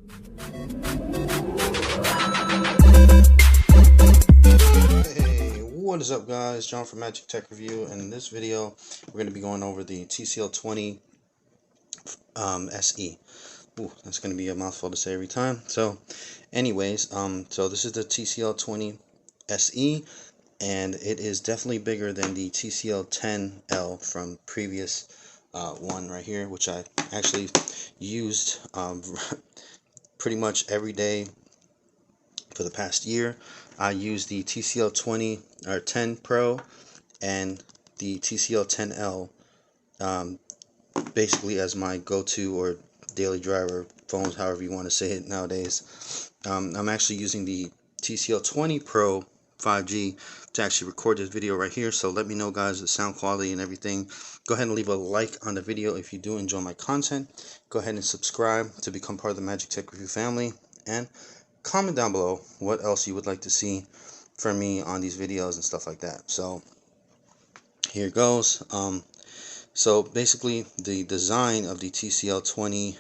Hey, what is up guys? John from Magic Tech Review, and in this video we're going to be going over the TCL 20 SE. Ooh, that's going to be a mouthful to say every time. So anyways, so this is the TCL 20 SE, and it is definitely bigger than the TCL 10L from previous one right here, which I actually used pretty much every day for the past year. I use the TCL 20 or 10 Pro and the TCL 10L basically as my go-to or daily driver phones, however you want to say it nowadays. I'm actually using the TCL 20 Pro 5G to actually record this video right here, so let me know guys the sound quality and everything. Go ahead and leave a like on the video if you do enjoy my content. Go ahead and subscribe to become part of the Magic Tech Review family, and comment down below what else you would like to see from me on these videos and stuff like that. So here it goes. So basically the design of the TCL 20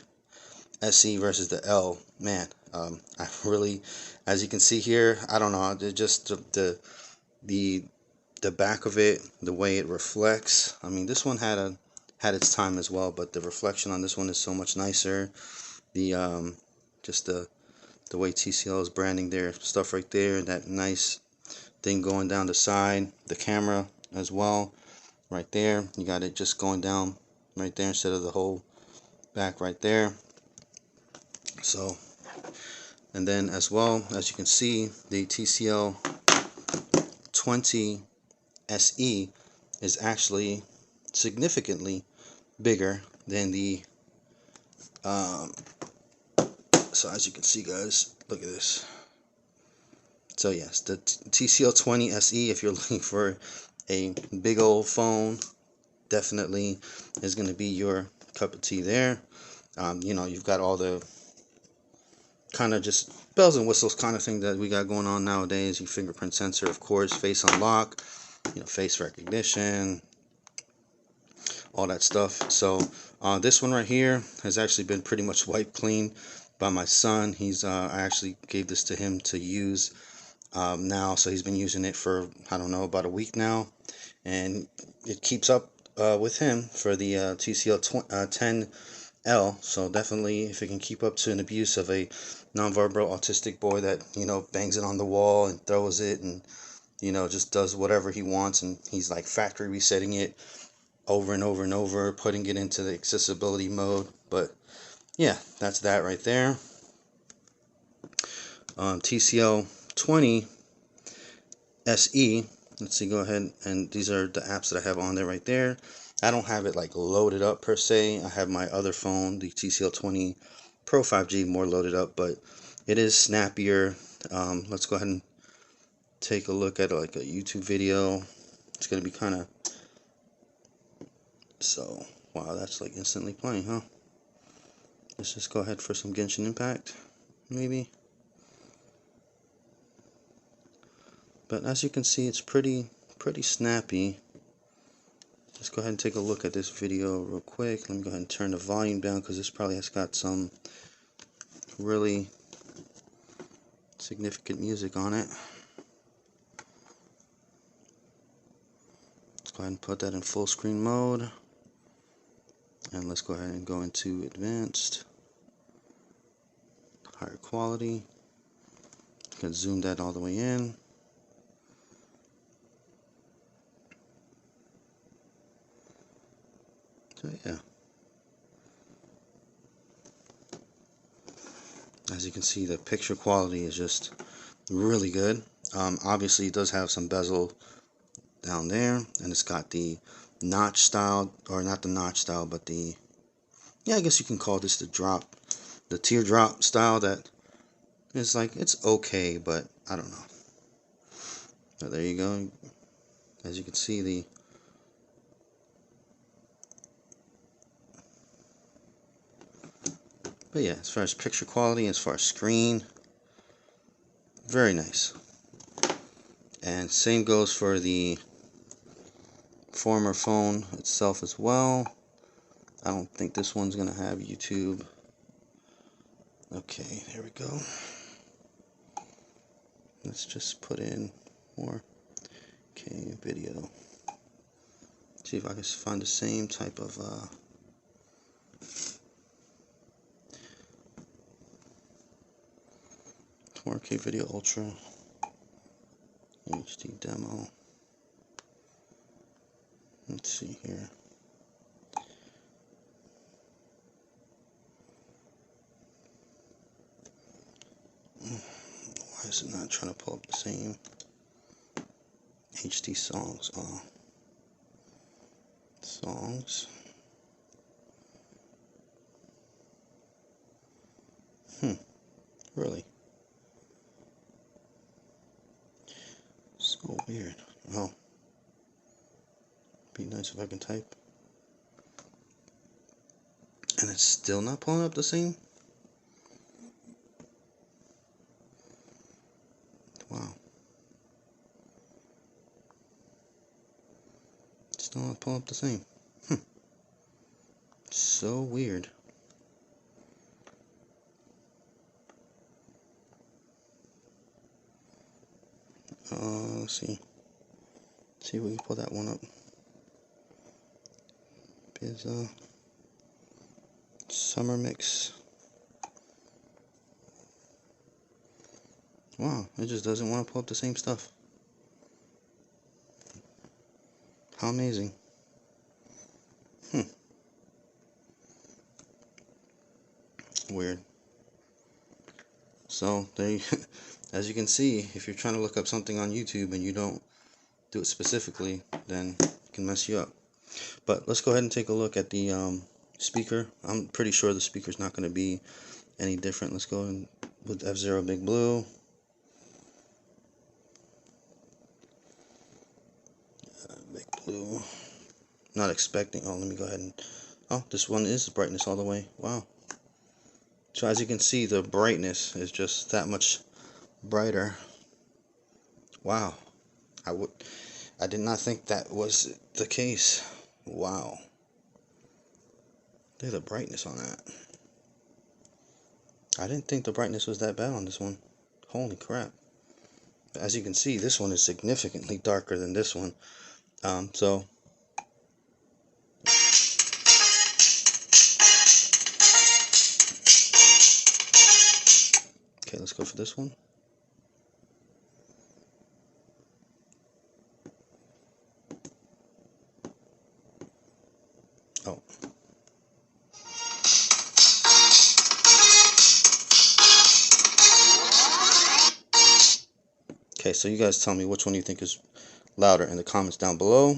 SE versus the L, man, I really, as you can see here, I don't know, just the back of it, the way it reflects. I mean, this one had its time as well, but the reflection on this one is so much nicer. The just the way TCL is branding their stuff right there, that nice thing going down the side, the camera as well right there, you got it just going down right there instead of the whole back right there. So, and then as well, as you can see, the TCL 20 SE is actually significantly bigger than the so as you can see guys, look at this. So yes, the TCL 20 SE, if you're looking for a big old phone, definitely is going to be your cup of tea there. You know, you've got all the kind of just bells and whistles kind of thing that we got going on nowadays. Your fingerprint sensor, of course, face unlock, you know, face recognition, all that stuff. So this one right here has actually been pretty much wiped clean by my son. I actually gave this to him to use now, so he's been using it for, I don't know, about a week now, and it keeps up with him for the TCL 10L. So definitely, if it can keep up to an abuse of a nonverbal autistic boy that, you know, bangs it on the wall and throws it and, you know, just does whatever he wants, and he's like factory resetting it over and over and over, putting it into the accessibility mode. But yeah, that's that right there. TCL 20 SE, let's see, go ahead, and these are the apps that I have on there right there. I don't have it like loaded up per se. I have my other phone, the TCL 20 Pro 5G, more loaded up, but it is snappier. Let's go ahead and take a look at like a YouTube video. It's gonna be kind of, so wow, that's like instantly playing, huh? Let's just go ahead for some Genshin Impact, maybe. But as you can see, it's pretty snappy. Just go ahead and take a look at this video real quick. Let me go ahead and turn the volume down because this probably has got some really significant music on it. Let's go ahead and put that in full screen mode. And let's go ahead and go into advanced, higher quality. You can zoom that all the way in. So yeah, as you can see, the picture quality is just really good. Obviously it does have some bezel down there, and it's got the notch style, or not the notch style, but the, yeah, I guess you can call this the teardrop style. That is like, it's okay, but I don't know. But there you go. As you can see, but yeah, as far as picture quality, as far as screen, very nice. And same goes for the former phone itself as well. I don't think this one's gonna have YouTube. Okay, there we go. Let's just put in more. Okay, video. See if I can find the same type of 4K video ultra HD demo. Let's see here. Why is it not trying to pull up the same HD songs? Songs. Really? So weird. Oh. Be nice if I can type. And it's still not pulling up the same? Wow. Still not pulling up the same. So weird. Let's see. See if we can pull that one up. Is summer mix. Wow, it just doesn't want to pull up the same stuff. How amazing. Weird. So there you, as you can see, if you're trying to look up something on YouTube and you don't do it specifically, then it can mess you up. But let's go ahead and take a look at the speaker. I'm pretty sure the speaker's not going to be any different. Let's go in with F-Zero Big Blue. Big Blue. Not expecting. Oh, let me go ahead and. Oh, this one is brightness all the way. Wow. So as you can see, the brightness is just that much brighter. Wow. I did not think that was the case. Wow. Look at the brightness on that. I didn't think the brightness was that bad on this one. Holy crap. As you can see, this one is significantly darker than this one. So okay, let's go for this one. Oh. Okay, so you guys tell me which one you think is louder in the comments down below.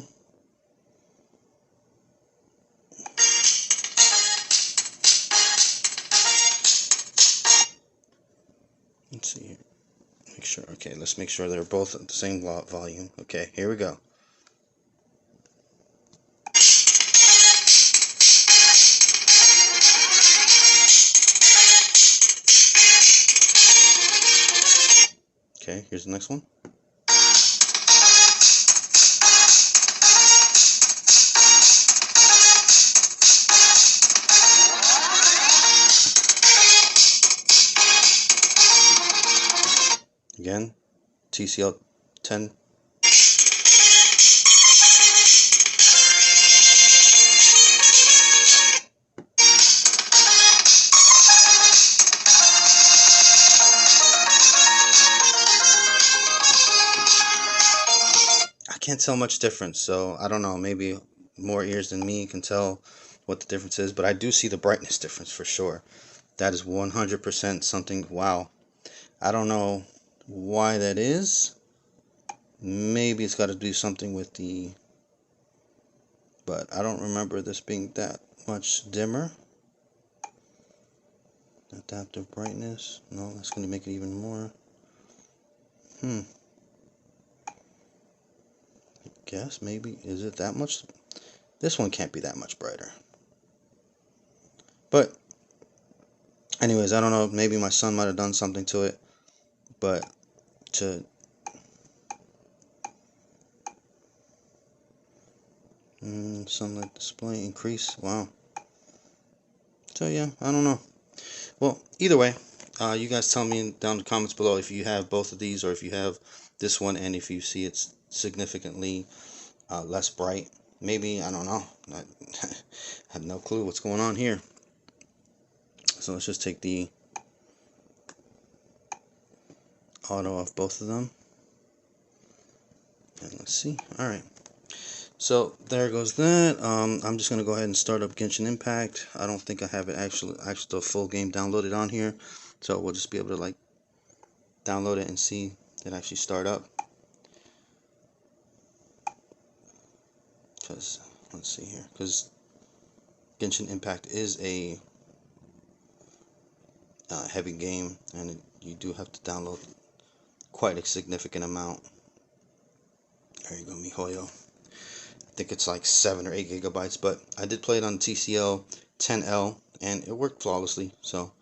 Let's see here. Make sure. Okay, let's make sure they're both at the same volume. Okay, here we go. Okay, here's the next one. Again, TCL 10. I can't tell much difference, so I don't know, maybe more ears than me can tell what the difference is, but I do see the brightness difference for sure. That is 100% something. Wow. I don't know why that is. Maybe it's got to do something with the, but I don't remember this being that much dimmer. Adaptive brightness. No, that's going to make it even more. I guess maybe. Is it that much? This one can't be that much brighter. But anyways, I don't know. Maybe my son might have done something to it. But to sunlight display increase. Wow. So yeah, I don't know. Well, either way, you guys tell me down in the comments below if you have both of these, or if you have this one, and if you see it's significantly less bright. Maybe, I don't know. I have no clue what's going on here. So let's just take the auto off both of them. And let's see. Alright. So there goes that. I'm just going to go ahead and start up Genshin Impact. I don't think I have it actually the full game downloaded on here. So we'll just be able to like download it and see it actually start up. Because, let's see here. Because Genshin Impact is a heavy game, and you do have to download quite a significant amount. There you go, miHoYo. I think it's like 7 or 8 gigabytes, but I did play it on TCL 10L and it worked flawlessly. So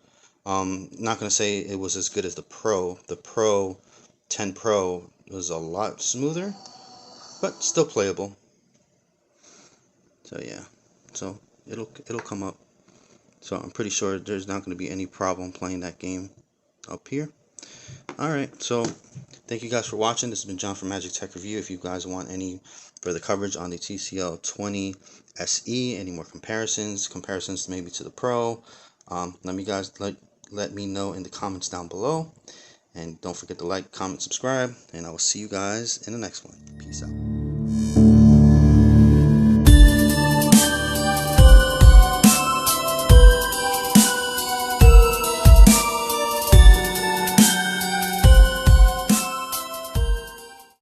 not gonna say it was as good as the Pro. The Pro 10 Pro was a lot smoother, but still playable. So yeah, so it'll come up. So I'm pretty sure there's not going to be any problem playing that game up here. Alright, so thank you guys for watching. This has been John from Magic Tech Review. If you guys want any further coverage on the TCL 20 SE, any more comparisons maybe to the Pro, let me know in the comments down below. And don't forget to like, comment, subscribe, and I will see you guys in the next one. Peace out.